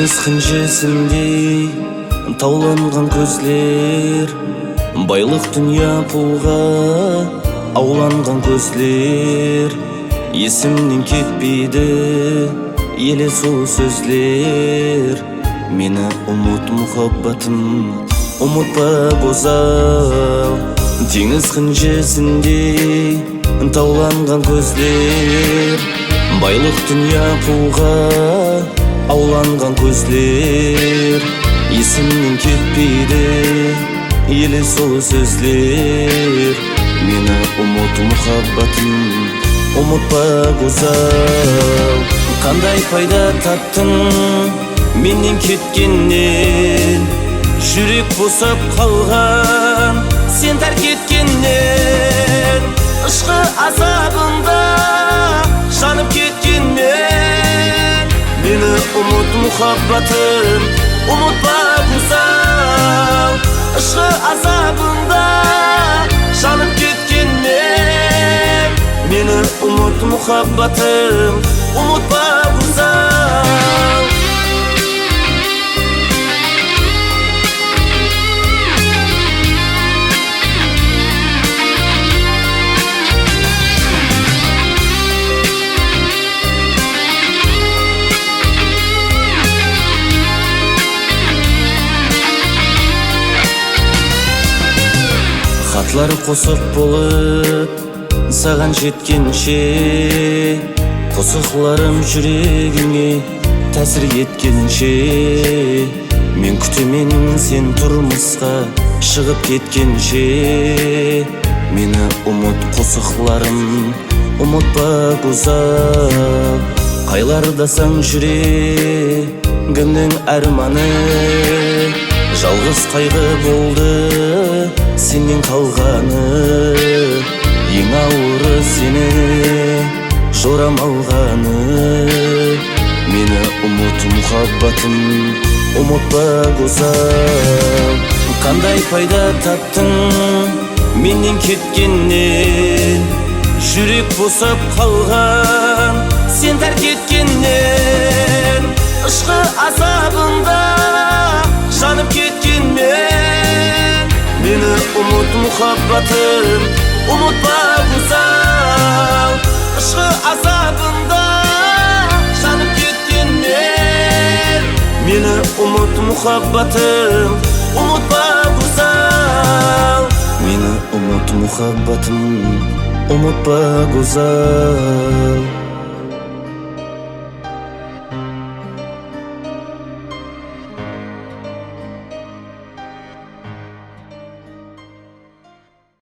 Теңіз қынжесіндей тауланған көзлер, байлық дүния пулға ауланған көзлер. Есімнен кетпейді елес ол сөзлер. Мені ұмыт мұхаббатым, ұмытпа гозал. Теңіз қынжесіндей тауланған көзлер, байлық дүния пулға ауланған көзлер. Есімнен кетпейді елес ол сөзлер. Мені ұмыт мұхаббатым, ұмытпа гозал. Қандай пайда таптың менен кеткеннен, жүрек босап қалған сен тәрк еткеннен. Ішқы азабында жанып кеткенмен, мені ұмыт мұхаббатым, ұмытпа гозал. Ішқы азабында жанып кеткенмен, мені ұмыт мұхаббатым, ұмытпа гозал. Хатлар қосып болып саған жеткенше, қосықларым жүрегіңе тәсір еткенше, мен күтемен сен тұрмысқа шығып кеткенше. Мені ұмыт қосықларым, ұмытпа гозал. Қайлардасаң жүрегімнің арманы, жалғыз қайғы болды сенен қалғаны. Ең ауыры сені жорамалғаны. Мені ұмыт мұхаббатым, ұмытпа гозал. Қандай пайда таптың менен кеткеннен, жүрек босап қалған сен тәрк еткеннен. Ішқы азабында жанып кеткенмен, мені ұмыт мұхаббатым, ұмытпа гозал. Ішқы азабында жанып кеткенмен, мені ұмыт мұхаббатым, ұмытпа гозал. Мені ұмыт мұхаббатым, ұмытпа гозал.